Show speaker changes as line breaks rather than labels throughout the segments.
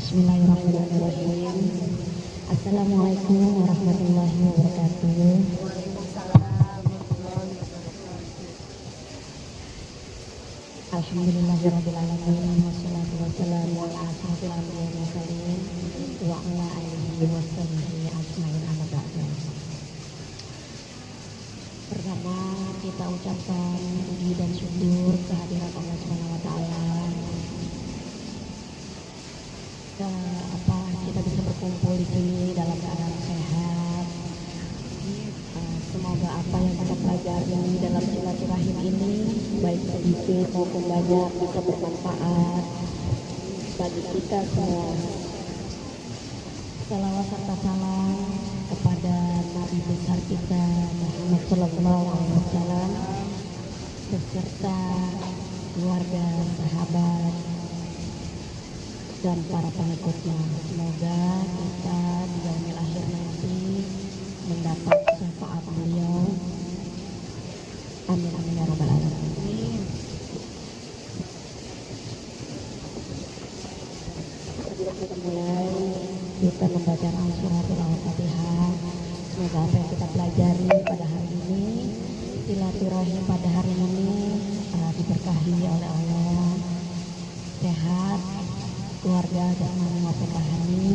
Bismillahirrahmanirrahim. Assalamualaikum warahmatullahi wabarakatuh. Alhamdulillahirabbil alamin wassalatu wassalamu ala asyrofil anbiya'i wal mursalin wa ala alihi washabihi ajmain amma ba'du. Pertama kita ucapkan puji dan syukur kehadirat Allah Subhanahu wa taala. Kita bisa berkumpul di sini dalam keadaan sehat. Semoga apa yang kita pelajari dalam silaturahim ini, baik sedikit maupun banyak, bisa bermanfaat bagi kita semua. Salawat serta salam kepada Nabi besar kita Muhammad Sallallahu Alaihi Wasallam beserta keluarga, sahabat, dan para pengikutnya. Semoga kita di yaumil akhir nanti mendapat syafaat beliau. Amin amin ya rabbal alamin. Sebelum kita mulai, kita membaca suratul Al-Fatihah. Semoga apa yang kita pelajari pada hari ini, silaturahim pada hari ini diberkahi oleh Allah, sehat, keluarga jasmani maupun rohani.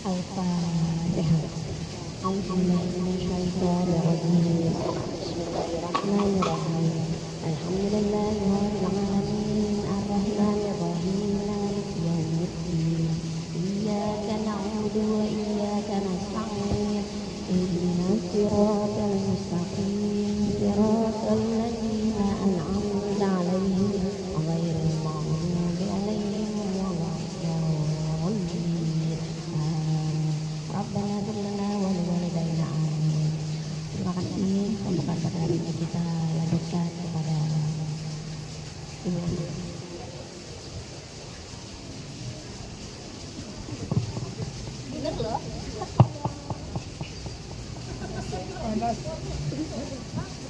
Al-Fatihah. Bismillahirrahmanirrahim. Alhamdulillahirabbil alamin arrahmanirrahim maliki yaumiddin. Iyyaka na'budu wa iyyaka nasta'in. Ihdinas siratal mustaqim. Siratal ladzina an'amta 'alaihim ghairil maghdubi 'alaihim waladdallin. Rabbana ighfir lana wa liwalidayna amin. Terima kasih. Pembukaan pada hari ini kita lanjutkan kepada Ibu. Ingat loh.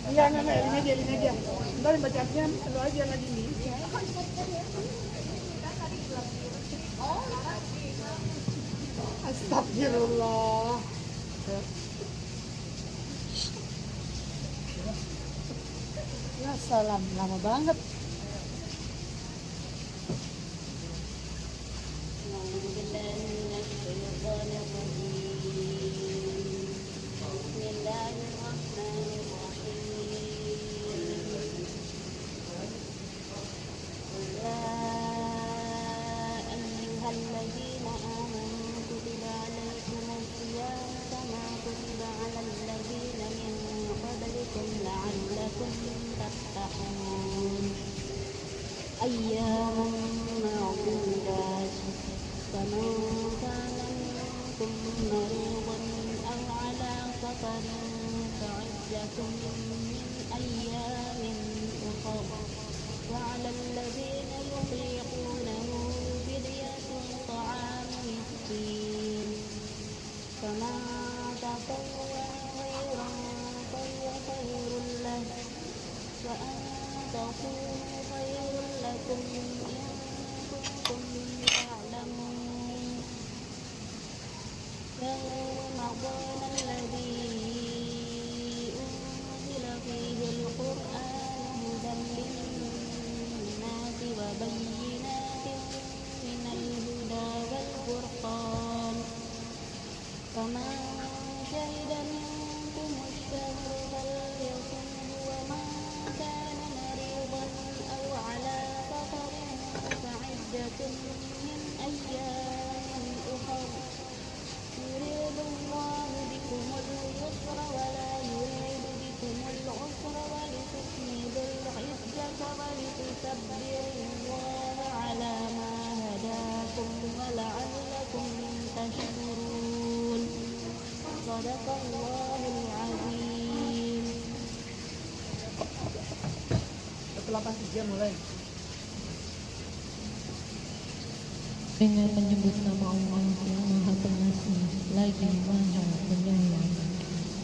Enggak, ini aja. Ntar bacanya lu aja lagi nih. Astagfirullah. Ya salam, lama banget.
أياما معدودات فمن كان منكم مريضا أو على سفر فعدة من أيام أخر وعلى الذين يطيقونه فدية طعام مسكين فمن تطوع خيرا فهو خير له وأن تصوموا خير لكم إن كنتم تعلمون شهر رمضان الذي أنزل فيه القرآن هدى للناس وبينات من الهدى والفرقان فمن شهد منكم الشهر فليصمه ومن كان مريضا أو على سفر فعدة من أيام أخر يريد الله بكم اليسر ولا يريد بكم العسر ولتكملوا العدة ولتكبروا الله على ما هداكم ولعلكم تشكرون. صدق الله العظيم.
8.3 mulai.
Dengan menyebut nama Allah yang Maha Pengasih lagi Maha Penyayang.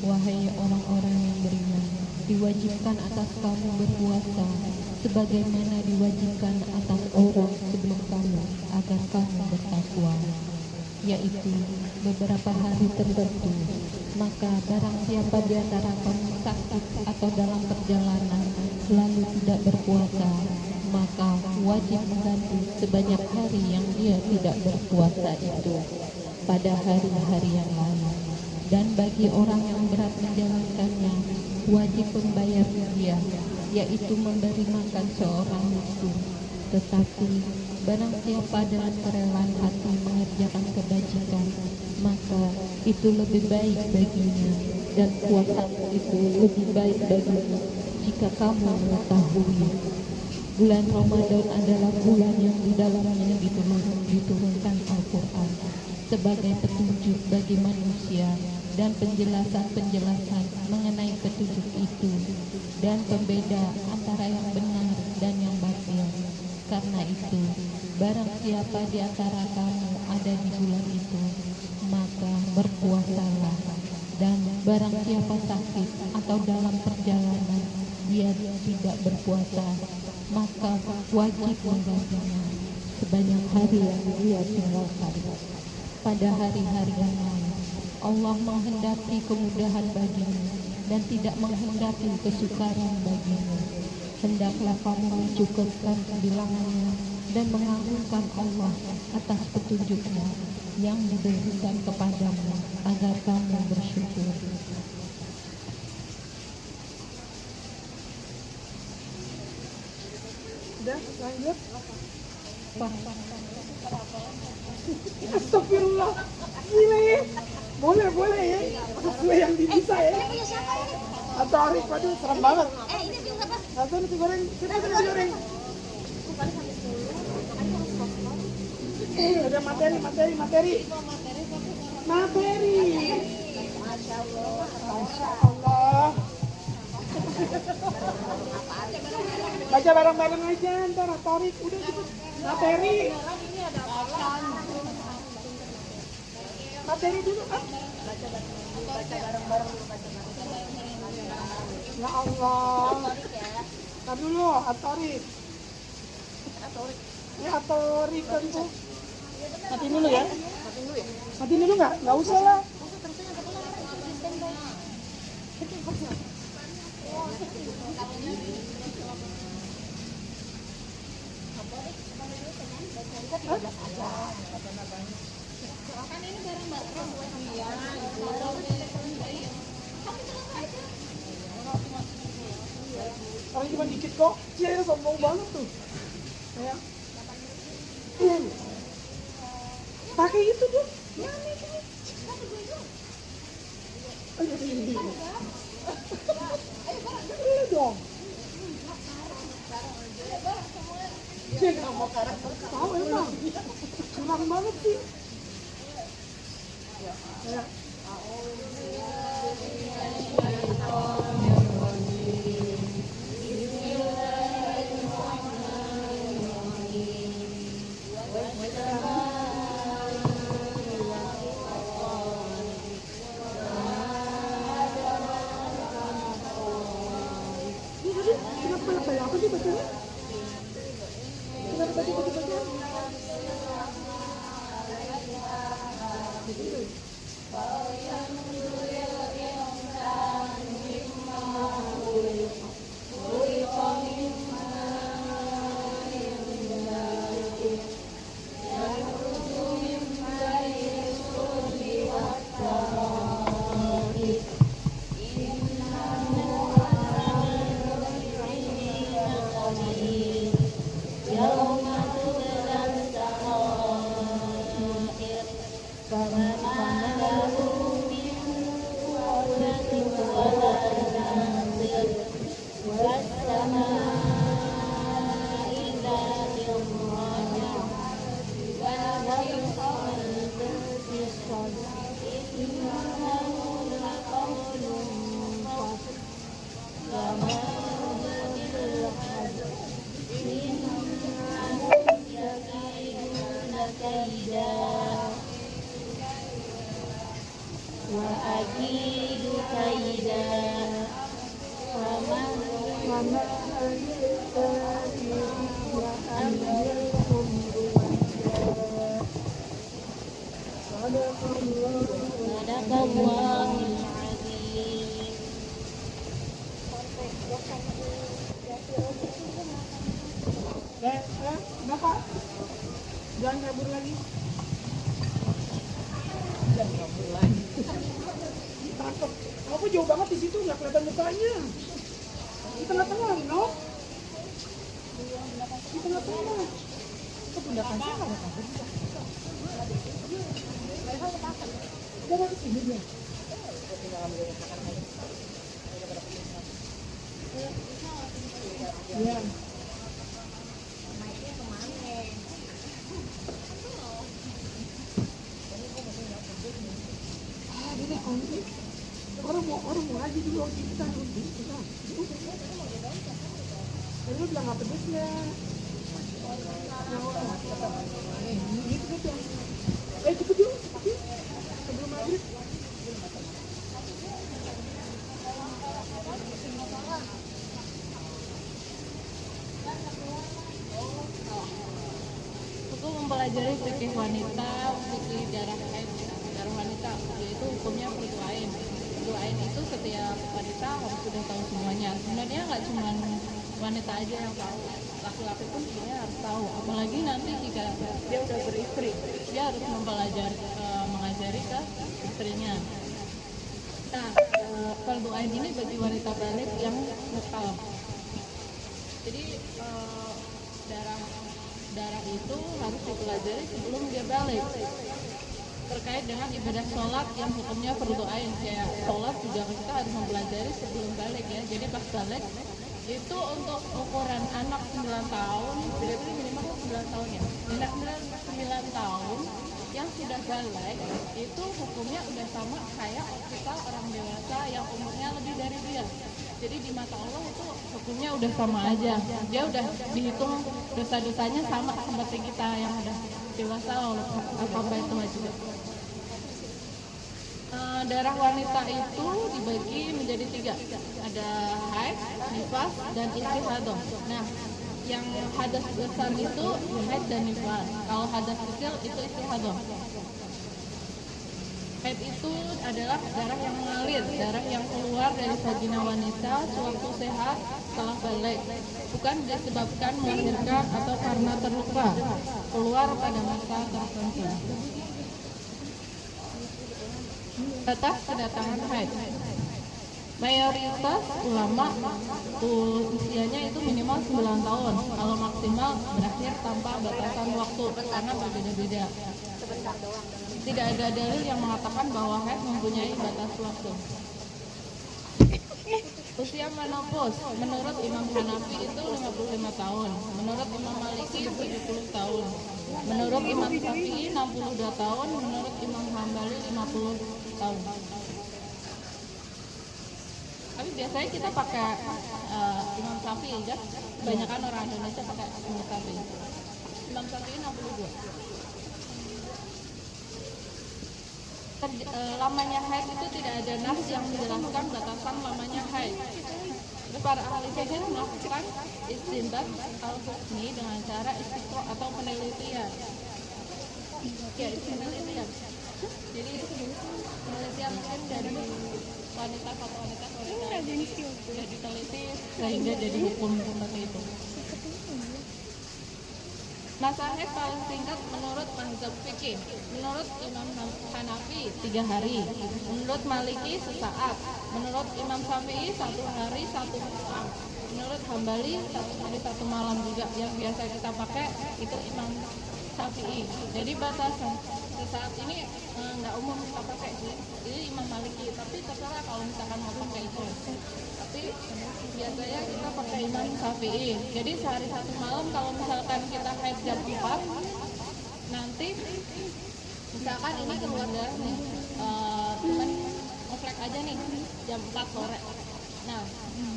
Wahai orang-orang yang beriman, diwajibkan atas kamu berpuasa sebagaimana diwajibkan atas orang sebelum kamu agar kamu bertakwa, yaitu beberapa hari tertentu. Maka barang siapa di antara kamu sakit atau dalam perjalanan lalu tidak berpuasa, maka wajib mengganti sebanyak hari yang dia tidak berpuasa itu pada hari-hari yang lain. Dan bagi orang yang berat menjalankannya, wajib membayar fidyah, yaitu memberi makan seorang miskin. Tetapi barang siapa dengan kerelaan hati mengerjakan kebajikan, maka itu lebih baik baginya, dan puasa itu lebih baik bagimu jika kamu mengetahui. Bulan Ramadan adalah bulan yang di dalamnya diturunkan Al-Quran sebagai petunjuk bagi manusia dan penjelasan-penjelasan mengenai petunjuk itu dan pembeda antara yang benar dan yang batil. Karena itu, barang siapa di antara kamu ada di bulan itu, maka berpuasalah. Dan barang siapa sakit atau dalam perjalanan dia tidak berpuasa, maka wajib menggantinya sebanyak hari yang dia tinggalkan pada hari-hari yang lain. Allah menghendaki kemudahan bagimu dan tidak menghendaki kesukaran bagimu. Hendaklah kamu mencukupkan kebilangannya dan mengagungkan Allah atas petunjuknya yang diberikan kepadamu agar kamu bersyukur.
Udah, lanjut. Astagfirullah. Gila ya. Boleh ya. Sesuai yang bisa ya. Atau Arif, aduh serem banget.
Ini juga apa?
Atau nasi goreng, kita nasi goreng. Ada materi. Masya Allah. Baca bareng-bareng aja, ntar Tarik udah cepet. Materi dulu kan? Baca bareng-bareng. Ya Allah. Ntar dulu, Atarik. Ya Atarik kan tuh. Matiin dulu ya. Matiin dulu nggak? Nggak usah lah.
Kan ini bareng-bareng buat dia.
Orang cuma dikit kok. Dia sombong banget tuh. Kayak pakai itu tuh. Mana itu? Ayo dong. Dia nggak mau karakter. Tahu emang. Curang banget sih. Ya. Kenapa sih bacanya? Kenapa tadi baca? Wa
Sadaqallahul azim.
Bapak, jangan kabur lagi. Jangan kabur lagi. Tangkap. Kamu jauh banget di situ, nggak kelihatan mukanya. Di tengah-tengah, no? Di tengah-tengah. Kepundakan saya nggak kabur. Jangan ke sini dia. Iya. Orang mau ngaji dulu kita Lalu bilang apa pedesnya? Gitu gitu. Cepet dulu, sebelum maghrib.
Aku mempelajari fikih wanita, fikih darah haid, darah wanita, yaitu hukumnya fardu ain. Fardu ain itu setiap wanita harus sudah tahu semuanya. Sebenarnya nggak cuma wanita aja yang tahu, laki-laki pun sebenarnya harus tahu. Apalagi nanti jika dia udah beristri, dia harus mengajari ke istrinya. Nah, fardu ain ini bagi wanita balik yang mukallaf. Jadi darah itu harus dipelajari sebelum dia balik. Terkait dengan ibadah sholat yang hukumnya fardu ain, kayak sholat juga kita harus mempelajari sebelum balik ya. Jadi pas balik itu untuk ukuran anak 9 tahun, berarti minimal 9 tahun ya. Anak 9 tahun yang sudah balik itu hukumnya udah sama kayak kita orang dewasa yang umurnya lebih dari dia. Jadi di mata Allah itu hukumnya udah sama aja. Dia udah dihitung dosa-dosanya sama seperti kita yang udah dewasa apa itu aja. Darah wanita itu dibagi menjadi 3. Ada haid, nifas, dan istihadah. Nah, yang hadas besar itu haid dan nifas. Kalau hadas kecil itu istihadah. Haid itu adalah darah yang mengalir, darah yang keluar dari vagina wanita sewaktu sehat setelah balik, bukan disebabkan melahirkan atau karena terluka, keluar pada masa tertentu. Batas kedatangan haid. Mayoritas ulama usianya itu minimal 9 tahun, kalau maksimal berakhir tanpa batasan waktu karena berbeda-beda. Tidak ada dalil yang mengatakan bahwa haid mempunyai batas waktu. Usia menopause menurut Imam Hanafi itu 55 tahun, menurut Imam Maliki 70 tahun, menurut Imam Syafi'i 62 tahun, menurut Imam Hambali 50 tahun. Tapi biasanya kita pakai Imam Syafi'i ya, kebanyakan orang Indonesia pakai Imam Syafi'i. Imam Syafi'i 62. Lamanya haid itu tidak ada nas yang menjelaskan batasan lamanya haid. Para ahli fikih melakukan istinbat al-hukmi dengan cara istiqra atau penelitian. Ya, penelitian. Jadi penelitian mungkin dari wanita satu wanita sudah diteliti sehingga jadi hukum seperti itu. Masa haid paling singkat menurut mazhab fikih. Menurut Imam Hanafi 3 hari, menurut Maliki sesaat, menurut Imam Syafi'i 1 hari 1 malam, menurut Hambali 1 hari 1 malam juga. Yang biasa kita pakai itu Imam Syafi'i. Jadi batasan sesaat ini nggak umum kita pakai sih. Ini Imam Maliki, tapi terserah kalau misalkan mau pakai itu. Tapi biasanya kita pakai Imam Syafi'i. Jadi sehari 1 malam kalau misalkan kita haid jam 4, nanti misalkan ini keluar darah nih, cuman ngeflek aja nih jam 4 sore. Nah,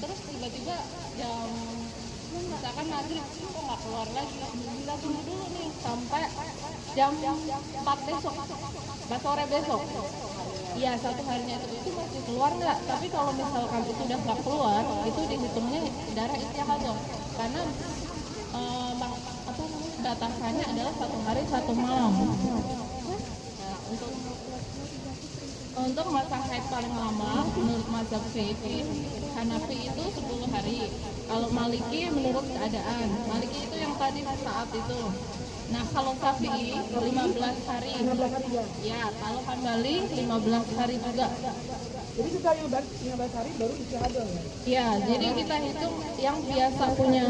terus tiba-tiba jam misalkan maghrib kok nggak keluar lagi, kita tunggu dulu nih sampai jam 4 besok, 4 sore besok.
Iya, 1 harinya itu masih keluar nggak? Tapi kalau misalkan itu udah nggak keluar, itu dihitungnya darah istihadah. Karena apa namanya, batasannya adalah 1 hari 1 malam. Nah, untuk masa haid paling lama menurut mazhab Syafi'i, Hanafi itu 10 hari. Kalau Maliki menurut keadaan. Maliki itu yang tadi saat itu. Nah, kalau Syafi'i 15 hari.
15 hari ya.
Ya, kalau Hambali 15 hari juga.
Jadi kita 15 hari baru istihadah ya.
Ya, jadi kita hitung yang biasa punya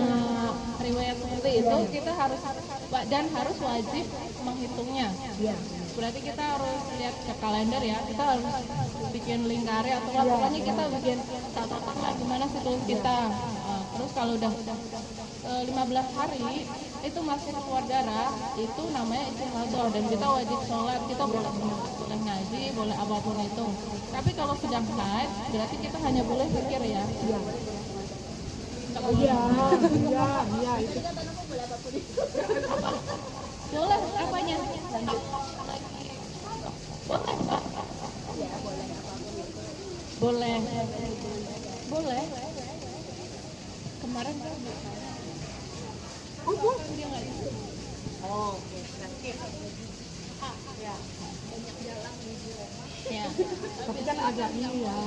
riwayat seperti itu, kita harus dan harus wajib menghitungnya.
Iya.
Berarti kita harus lihat ke kalender ya, kita harus bikin lingkari atau pokoknya kita bikin catatan lah gimana siklus kita. Terus kalau udah 15 hari itu masih keluar darah, itu namanya istihadah dan kita wajib sholat, kita boleh ngaji, boleh apapun itu. Tapi kalau sedang haid, berarti kita hanya boleh pikir ya.
Iya. Iya, itu.
Boleh apanya? Boleh. Boleh. Kemarin kan dia nggak ikut. Ya.
Tapi kan agak ini ya.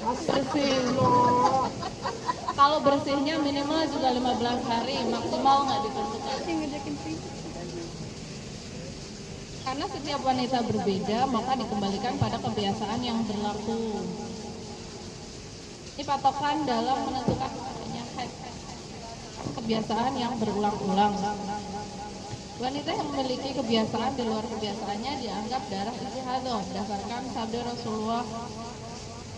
Astagfirullah.
Kalau bersihnya minimal juga 15 hari, maksimal nggak ditentukan. Karena setiap wanita berbeda, maka dikembalikan pada kebiasaan yang berlaku. Ini patokan dalam menentukan adanya haid. Kebiasaan yang berulang-ulang. Wanita yang memiliki kebiasaan di luar kebiasaannya dianggap darah istihadah berdasarkan sabda Rasulullah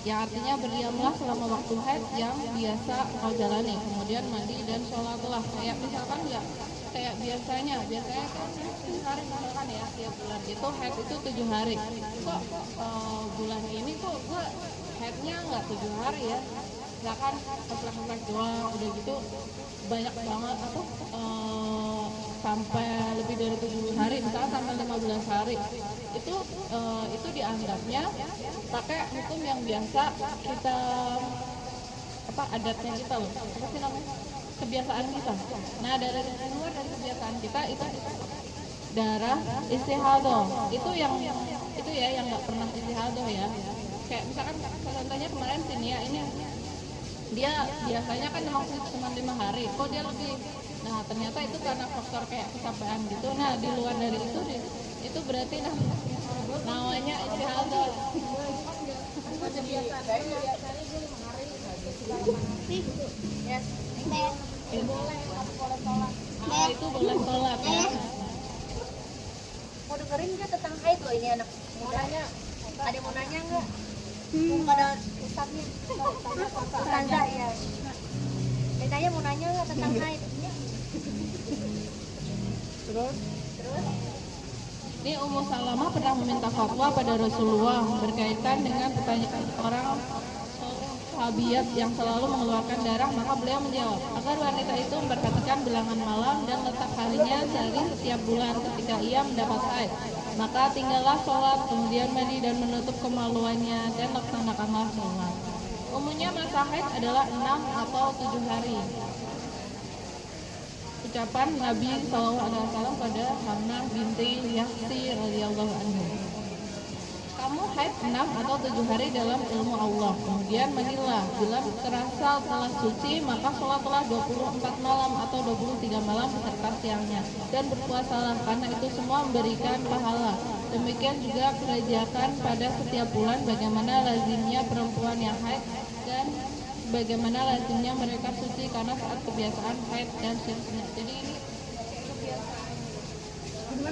yang artinya berdiamlah selama waktu haid yang biasa kau jalani, kemudian mandi dan sholatlah. Kayak misalkan nggak kayak biasanya kan 7 hari misalkan ya, tiap bulan itu haid itu 7 hari. Kok bulan ini kok gua haidnya nggak 7 hari ya? Misalkan keplek-keplek doang, udah gitu banyak banget atau sampai lebih dari 7 hari, misalnya sampai 15 hari itu dianggapnya pakai hukum yang biasa kita adatnya kita loh, apa sih namanya, kebiasaan kita. Nah, dari luar dari kebiasaan kita itu darah istihadah itu yang nggak pernah istihadah ya. Kayak misalkan contohnya kemarin Sinia ini dia biasanya kan cuma 5 hari, kok dia lebih. Nah, ternyata itu karena faktor kayak kecapean gitu. Nah, di luar dari itu berarti namanya istihadah. Itu boleh sholat ya.
Mau dengerin nggak tentang haid loh ini anak muda? Ada mau nanya nggak? Pada ustadznya, ustazah ya. Ditanya mau nanya nggak tentang haid?
Terus
Ini Ummu Salamah pernah meminta fatwa pada Rasulullah berkaitan dengan pertanyaan orang sahabiat yang selalu mengeluarkan darah, maka beliau menjawab agar wanita itu memperhatikan bilangan malam dan letak harinya dari setiap bulan ketika ia mendapat haid. Maka tinggallah sholat, kemudian mandi dan menutup kemaluannya dan laksanakanlah sholat. Umumnya masa haid adalah 6 atau 7 hari. Ucapan Nabi SAW pada Hamnah binti Yahsi radhiyallahu anhu. Kamu haid 6 atau 7 hari dalam ilmu Allah, kemudian mandilah. Bila terasa telah suci, maka sholatlah 24 malam atau 23 malam beserta siangnya, dan berpuasalah, karena itu semua memberikan pahala. Demikian juga kerjakan pada setiap bulan bagaimana lazimnya perempuan yang haid dan bagaimana lazimnya mereka suci karena saat kebiasaan haid dan seterusnya. Jadi ini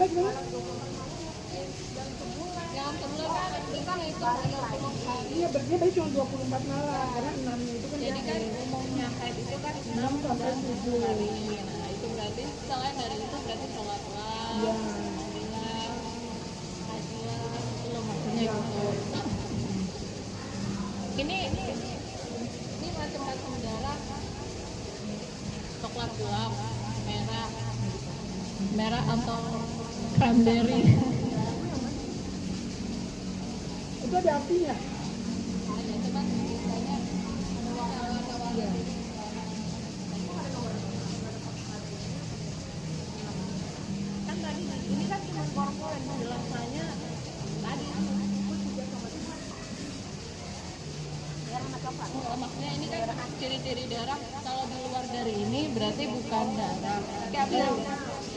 gimana?
yang sebulan kan kita ngitung 30 hari.
Iya, berarti cuma 24 malam karena 6 itu kan.
Jadi kan umumnya haid itu kan
6 sampai 7
hari. Nah, itu berarti selain dari itu berarti sholatlah,
Iya.
mandilah, hajilah, itu loh maksudnya gitu. Ini macam-macam darah coklat gelap, merah atau cranberry.
Itu ada apinya.
Ada, cuman biasanya warna-warna. Kan tadi ini kan cuma korporat, jelasnya tadi maksudnya ini kan ciri-ciri darah. Kalau di luar dari ini berarti bukan darah.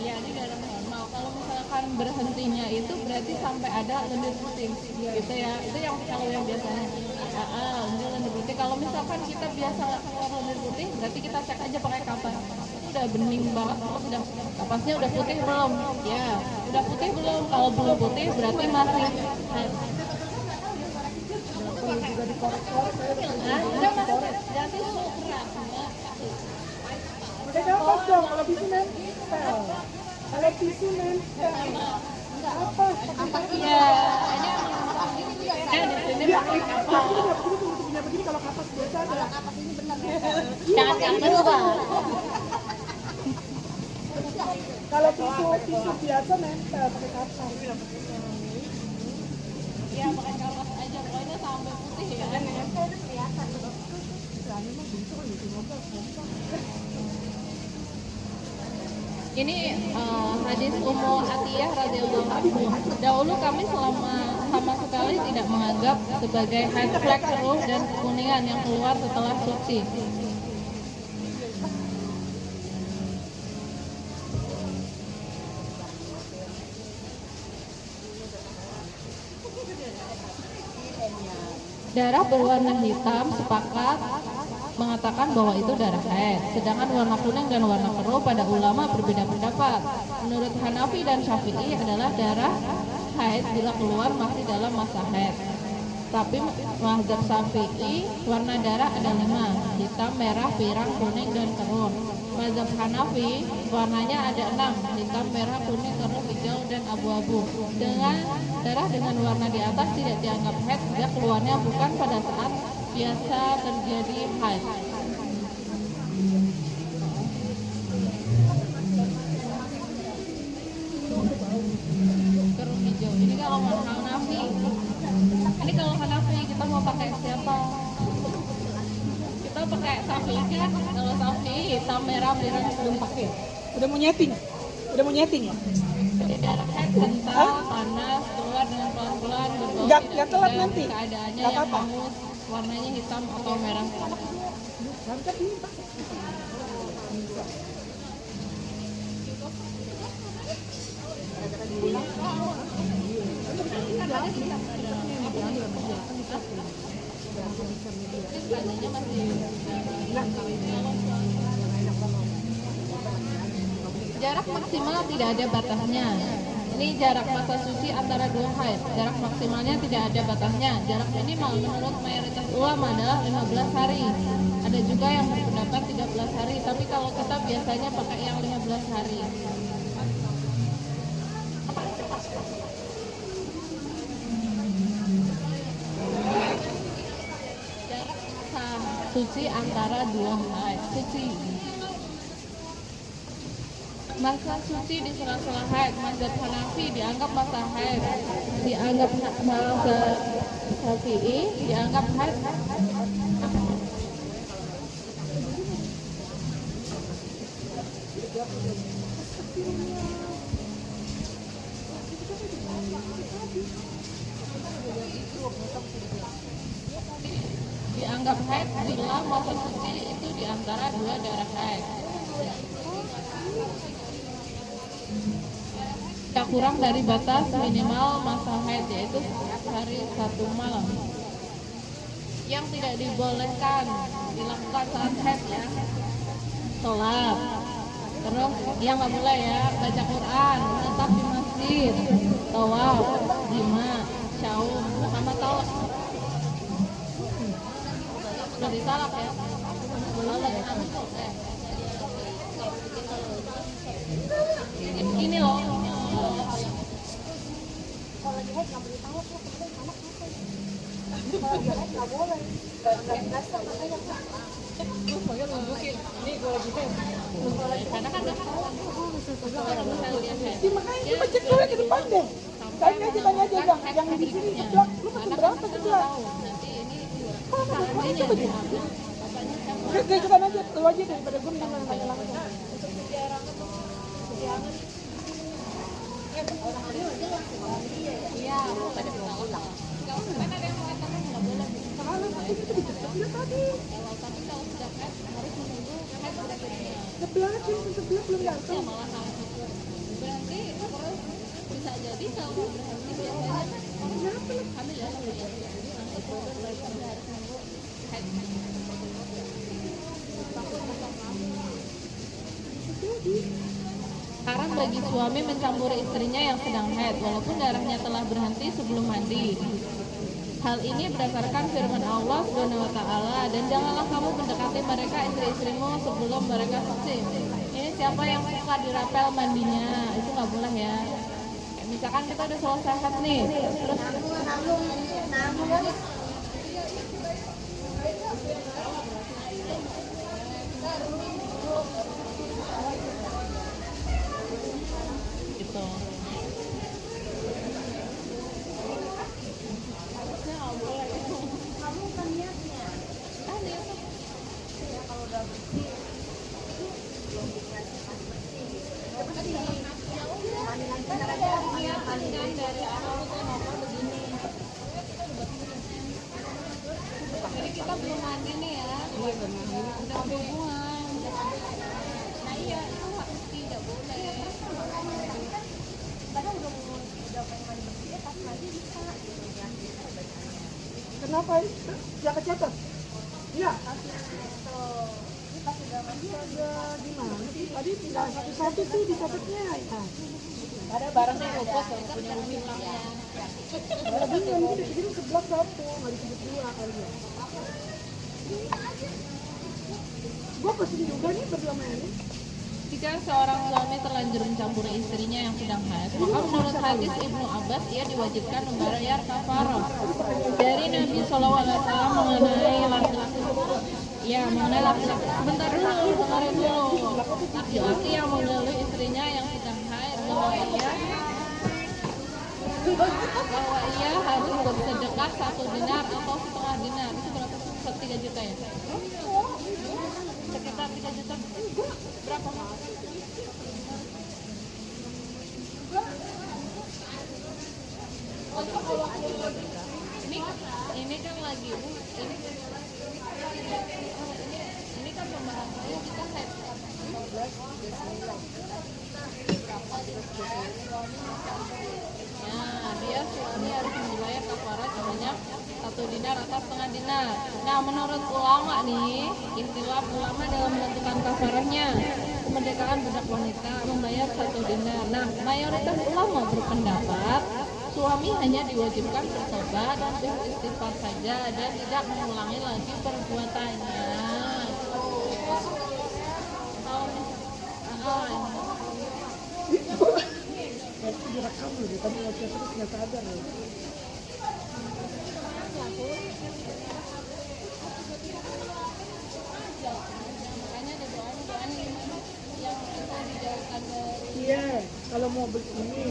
Ya ini darah normal. Kalau misalkan berhentinya itu berarti sampai ada lendir putih gitu ya. Itu yang kalau yang biasanya ini lendir putih. Kalau misalkan kita biasa nggak keluar lendir putih, berarti kita cek aja pakai kapas. Itu udah bening banget, udah kapasnya udah putih belum? Ya, udah putih belum? Kalau belum putih berarti masih
Juga dikorek-korek.
berarti surat.
Udah kapas dong kalau tisu nempel. Kalau tisu nempel. Apa?
Iya, ini di sini pakai kapas.
Begini kalau kapas biasa ada.
Jangan lupa.
Kalau tisu biasa nempel pakai kapas.
Iya, pakai kapas aja. Pokoknya sampai putih ya. Ini hadis Ummu Atiyah radhiyallahu anhu. Dahulu kami sama sekali tidak menganggap sebagai haid flek keruh dan kekuningan yang keluar setelah suci. Darah berwarna hitam sepakat mengatakan bahwa itu darah haid. Sedangkan warna kuning dan warna keruh pada ulama berbeda pendapat. Menurut Hanafi dan Syafi'i adalah darah haid bila keluar masih dalam masa haid. Tapi mazhab Syafi'i warna darah ada 5, hitam, merah, pirang, kuning, dan keruh. Mazhab Hanafi warnanya ada 6, hitam, merah, kuning, keruh, hijau, dan abu-abu. Darah dengan warna di atas tidak dianggap haid jika keluarnya bukan pada saat biasa terjadi haid. Keruh hijau. Ini kalau Hanafi. Ini kalau Hanafi kita mau pakai siapa? Kita pakai Syafi'i kan? Kalau Syafi'i hitam, merah, pirang, belum pakai.
Udah mau nyeting ya?
Darah haid kental, panas, keluar dengan pelan-pelan, berbau
Nggak
tidak
telat
sedang,
nanti.
keadaannya
Nggak
yang
apa-apa.
hangus, warnanya hitam atau merah.
Mantap nih.
Jarak maksimal tidak ada batasnya. Ini jarak masa suci antara dua haid. Jarak maksimalnya tidak ada batasnya. Jarak minimal menurut mayoritas ulama adalah 15 hari. Ada juga yang berpendapat 13 hari, tapi kalau kita biasanya pakai yang 15 hari. Jarak masa suci antara dua haid. Masa suci di sela-sela haid. Mazhab Hanafi dianggap masa haid, dianggap masa Syafi'i dianggap haid. Dianggap haid bila masa suci itu di antara dua darah haid. Tak kurang dari batas minimal masa haid, yaitu hari 1 malam. Yang tidak dibolehkan dilakukan saat haid ya, sholat. Terus yang nggak boleh ya, baca Quran, tetap di masjid, tawaf, jima, syaum, sama talak. Sudah ditalak ya. Ini loh.
Kalau lagi haid nggak boleh tahu tuh, anak apa ya? Kalau lagi haid nggak boleh. Nggak biasa makanya.
Terus pakai nunjukin, ini gue lagi haid.
karena kan nggak tahu kalau misalnya dia haid
Ya, makanya coba cek dulu ke depan deh. Tanya aja yang di sini sebelah. Lu masuk berapa sebelah?
nanti ini
Makanya coba deh. Kayak kita aja, lu aja daripada gue mendingan nanya langsung.
iya pada pulang kan ada yang mengatakan nggak boleh
Salah, tapi itu dicetak dia tadi.
tapi kalau sudah haid harus menunggu haid berikutnya
Sebelah belum datang.
malah berhenti terus bisa jadi kalau nggak berhenti biasanya kan hamil ya itu harus nunggu haid haram bagi suami mencampuri istrinya yang sedang haid walaupun darahnya telah berhenti sebelum mandi. Hal ini berdasarkan firman Allah Subhanahu wa taala, dan janganlah kamu mendekati mereka istri-istrimu sebelum mereka suci. Ini siapa yang suka dirapel mandinya, itu nggak boleh ya. Kayak misalkan kita udah selesai haid nih, terus gitu. Jadi kita belum mandi nih ya, udah hubungan. Nah iya itu tidak boleh.
Padahal udah pengen mandi bersih tapi mandi bisa.
Kenapa? Yang kecatat? Iya.
Ini pas udah mandi
Gimana sih? Tadi tinggal satu-satu sih dicatatnya. Ya.
Ada barangnya lupus yang punya umi ya.
Tapi yang ini sebelah satu, nggak disebut dua kali ya. Gua kesini juga nih berdua sama ini.
Jika seorang suami terlanjur mencampuri istrinya yang sedang haid, maka menurut hadis Ibnu Abbas ia diwajibkan membayar kafarah. Dari Nabi SAW mengenai laki-laki. Ya, mengenai laki-laki. Sebentar dulu, dengarin dulu. Laki-laki yang mengeluh istrinya yang sedang haid bahwa ia harus bersedekah 1 dinar atau setengah dinar. Itu berapa? 3 juta ya? Sekitar 3 juta. Berapa? Ini kan lagi ini kan pembahasannya kita haid. Nah, dia suami harus membayar kafarat sebanyak 1 dinar atau setengah dinar. Nah, menurut ulama nih, istilah ulama dalam menentukan kafarahnya, kemerdekaan budak wanita membayar 1 dinar. Nah, mayoritas ulama berpendapat suami hanya diwajibkan bertobat dan beristighfar saja dan tidak mengulangi lagi perbuatannya.
Pasti direkam loh, tadi ngoceh terus nggak sadar loh.
Makanya ada doa-doa yang kita dijauhkan dari
Iya, kalau mau ini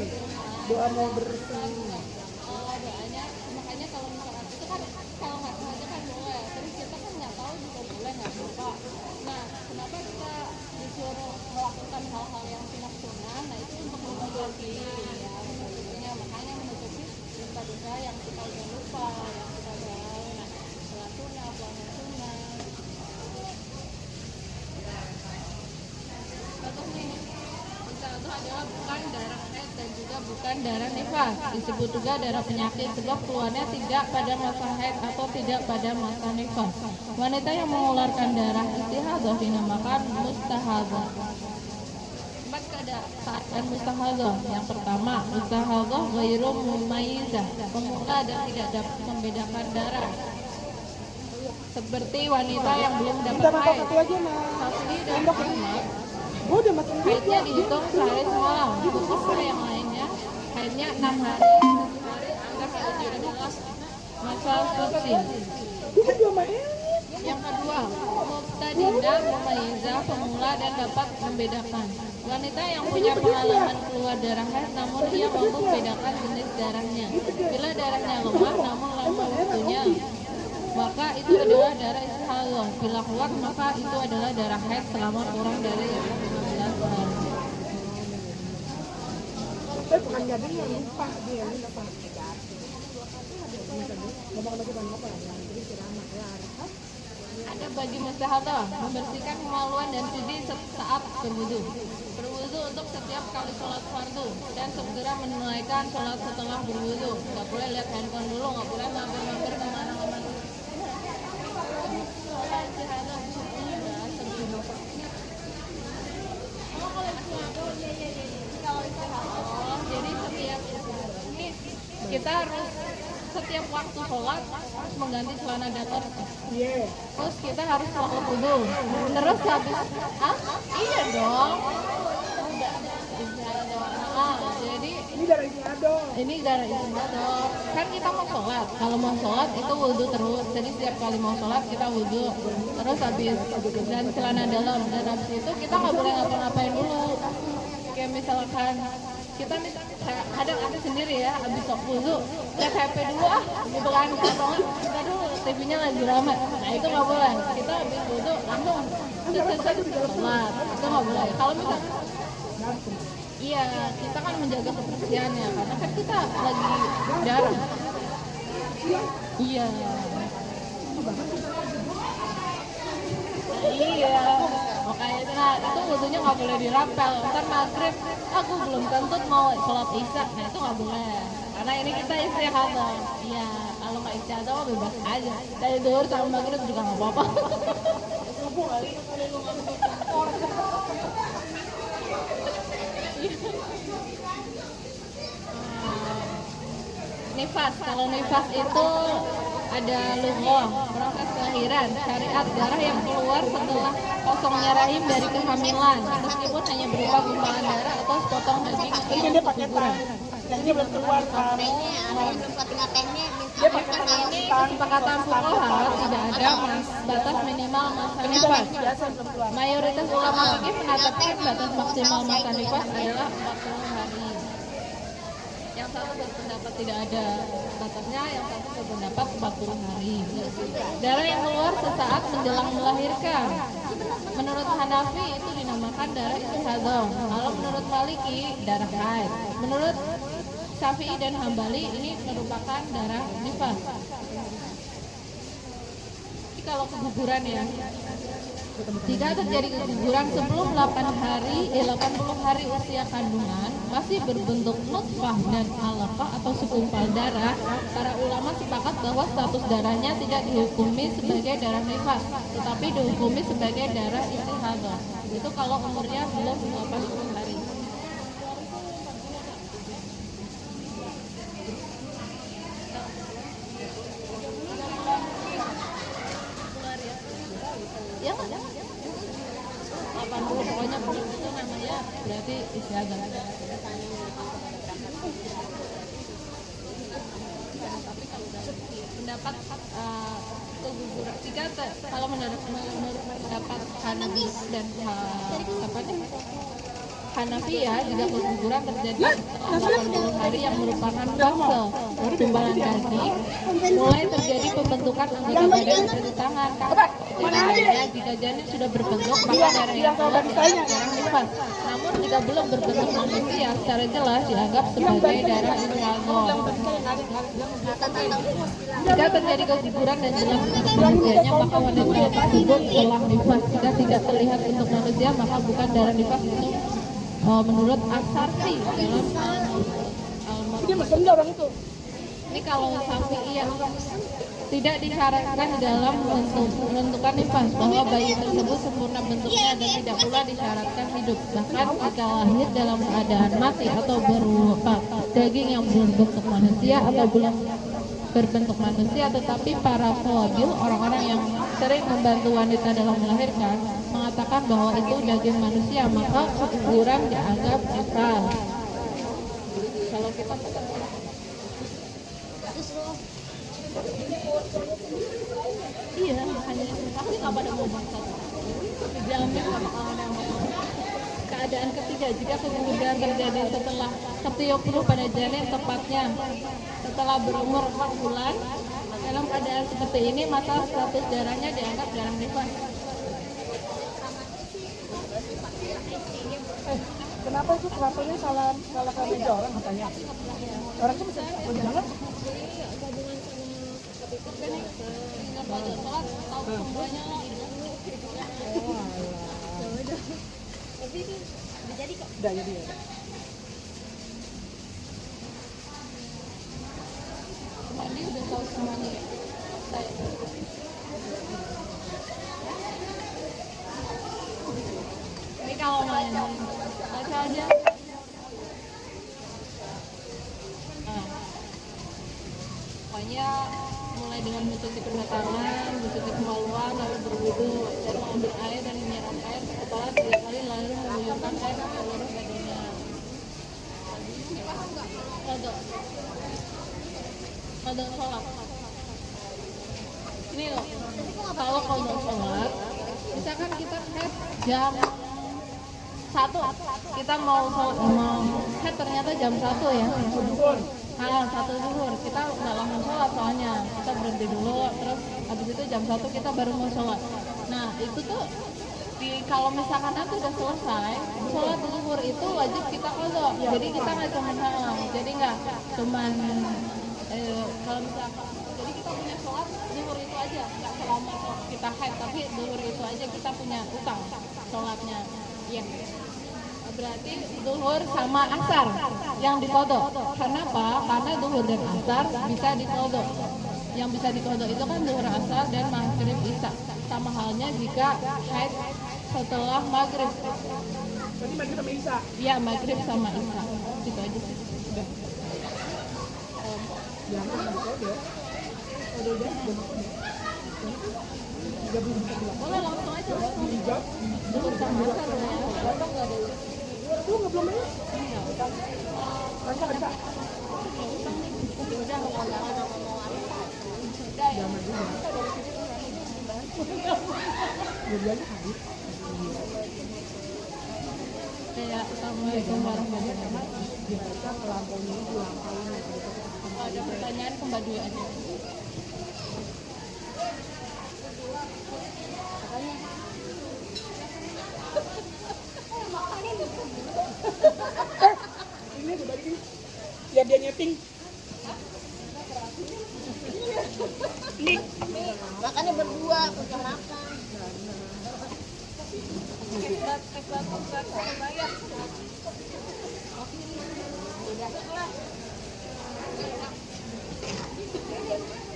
doa mau bersih.
doanya. Makanya kalau misalkan itu kan kalau nggak sengaja kan boleh, terus kita kan nggak tahu juga boleh nggak apa. Nah, kenapa kita disuruh melakukan hal-hal yang sunah? Nah itu untuk menutupi ya, menutupnya. Makanya menutupi dosa-dosa yang kita udah lupa, yang kita tahu. Nah, sholat sunnah, puasa sunnah. Contohnya ini, itu adalah bukan darah haid dan juga bukan darah nifas. Disebut juga darah penyakit sebab keluarnya tidak pada masa haid atau tidak pada masa nifas. Wanita yang mengeluarkan darah istihadah dinamakan mustahadah. 4 keadaan mustahadah. Yang pertama, mustahadah ghairu mumayyizah, pemula dan tidak dapat membedakan darah. Seperti wanita yang belum
Kita
dapat
makan
haid.
satu aja mas.
Safli dan Ahmad,
Gua udah makan
haidnya dihitung sehari semalam. Sementara yang lainnya haidnya 6 hari. Anggap itu adalah masa suci.
Gua berdua sama ini.
Yang kedua, mubtadi'ah, mumayyizah, pemula dan dapat membedakan. Wanita yang punya pengalaman keluar darah haid namun ia mampu membedakan jenis darahnya. Bila darahnya lemah namun lama waktunya, maka itu adalah darah istihadah. Bila keluar maka itu adalah darah haid selama kurang dari 15 hari.
Saya bukan jadi yang lupa dia ini apa?
Ada bagi mustahadah, membersihkan kemaluan dan suci saat berwudu. Berwudu untuk setiap kali sholat fardu dan segera menunaikan sholat setelah berwudu. Nggak boleh lihat handphone dulu, nggak boleh mampir-mampir kemana-mana. Jadi ini kita harus setiap waktu sholat harus mengganti celana datar.
Iya.
Terus kita harus sholat wudu. Terus habis, iya dong. Jadi
Ini darah istihadah.
ini darah istihadah. Kan kita mau sholat. Kalau mau sholat itu wudu terus. Jadi setiap kali mau sholat kita wudu. Terus habis dan celana dalam. Dan habis itu kita nggak boleh ngapa-ngapain dulu. Kayak misalkan kita nih kadang ada sendiri ya, habis wudu lihat HP dulu gitu kan, atau kita dulu TV-nya lagi rame. Nah itu nggak boleh. Kita habis wudu langsung sholat. Itu nggak boleh. Kalau misalkan iya, kita kan menjaga kebersihannya karena kan kita lagi darah. Iya. Iya. Makanya itu wudunya nggak boleh dirapel. Ntar maghrib, aku belum kentut mau sholat isya. Nah itu nggak boleh. Karena ini kita istihadah. Iya. Kalau nggak istihadah mah bebas aja. Dari duhur sampai maghrib juga nggak apa-apa. Nifas, kalau nifas itu ada lughah, proses kelahiran, syariat darah yang keluar setelah kosongnya rahim dari kehamilan, meskipun hanya berupa gumpalan darah atau sepotong daging
Ini dia pakai tang. Yang ini belum keluar kan. Dia pakai tang.
Ini kesepakatan fuqaha tidak ada batas minimal masa nifas.
Biasa belum keluar.
Mayoritas ulama fikih menetapkan batas maksimal masa nifas adalah 40 hari. Yang satu berpendapat tidak ada batasnya, yang satu berpendapat 40 hari. Darah yang keluar sesaat menjelang melahirkan. Menurut Hanafi itu dinamakan darah istihadah. Kalau menurut Maliki darah haid. Menurut Syafi'i dan Hambali ini merupakan darah nifas. Jadi kalau keguguran ya, jika terjadi keguguran sebelum 80 hari usia kandungan masih berbentuk nutfah dan alaqah atau segumpal darah, para ulama sepakat bahwa status darahnya tidak dihukumi sebagai darah nifas, tetapi dihukumi sebagai darah istihadah. Itu kalau umurnya belum 80 hari. Ya kan? 80 pokoknya itu namanya berarti istihadah. Pendapat keguguran jika kalau menurut pendapat Hanafi dan Hanafi ya, jika keguguran terjadi setelah 80 hari yang merupakan fase pertumbuhan daging, mulai terjadi pembentukan anggota badan seperti tangan, kaki, jika janin sudah berbentuk maka darah yang keluar adalah darah nifas. Namun jika belum berbentuk manusia secara jelas dianggap sebagai darah istihadah. Jika terjadi keguguran dan jelas bentuk manusianya maka wanita tersebut telah nifas. Jika tidak terlihat bentuk manusia maka bukan darah nifas. Itu menurut As-Sarsi dalam
Dia masih orang itu.
ini kalau Syafi'i yang tidak disyaratkan dalam menentukan nifas bahwa bayi tersebut sempurna bentuknya dan tidak pula disyaratkan hidup. Bahkan jika lahir dalam keadaan mati atau berupa daging yang berbentuk manusia atau belum berbentuk manusia, tetapi para fawabil, orang-orang yang sering membantu wanita dalam melahirkan, mengatakan bahwa itu daging manusia, maka keguguran dianggap nifas. Kalau kita Iya, makanya pasti nggak pada mau bangsat. Dijamin nggak bakal ada yang bakal. Keadaan ketiga, jika keguguran terjadi setelah ketiup flu pada janin, tepatnya setelah berumur 4 bulan. Dalam keadaan seperti ini, maka status darahnya dianggap darah nifas.
Kenapa itu kelakuannya salah ke meja orang katanya? Orang itu bisa jangan.
Nggak pada sholat, tahu semuanya lah.
Tapi itu udah jadi kok.
Udah jadi ya.
Mandi udah tahu semuanya ya. Ini kalau main baca aja. Nah, pokoknya mulai dengan mencuci kedua tangan, mencuci kemaluan, lalu berwudu dan mengambil air dan menyiram air ke kepala 3 kali, lalu mengguyurkan air ke seluruh badannya. Kodok sholat. Ini loh, kalau kodok sholat, misalkan kita head jam 1, kita mau head ternyata jam 1 ya. Nah, 1 zuhur, kita nggak langsung sholat soalnya, kita berhenti dulu, terus habis itu jam 1 kita baru mau sholat. Nah, itu tuh kalau misalkan nanti udah selesai, sholat zuhur itu wajib kita kodok. Jadi kita nggak cuman jadi nggak cuman kalau misalkan, jadi kita punya sholat zuhur itu aja, nggak selama kita haid, tapi zuhur itu aja kita punya utang sholatnya. Iya. Berarti zuhur sama asar yang dikodok. Kenapa? Karena zuhur dan asar bisa dikodok. Yang bisa dikodok itu kan zuhur, asar, dan maghrib isya. Sama halnya jika haid setelah maghrib.
Berarti maghrib sama isya.
Iya, maghrib sama isya. Itu aja sih. Udah.
Jangan dikode. Udah
Boleh langsung aja.
dijawab.
Zuhur sama asar ya. Atau nggak ada?
Lu nggak belum ya? Lancar bisa.
Udah, kalau nggak ada ngomong apa. Udah ya.
Jangan juga. Dua-duanya habis.
Ya, assalamualaikum warahmatullahi wabarakatuh.
Biasa pelampaunya itu lampaunya.
Ada pertanyaan ke Mbak Dwi aja.
Ini udah balikin. Biar dia nyeting. Ini
Makannya berdua, kerja makan.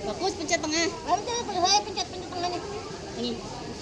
Bagus pencet tengah. Saya pencet tengahnya. Ini.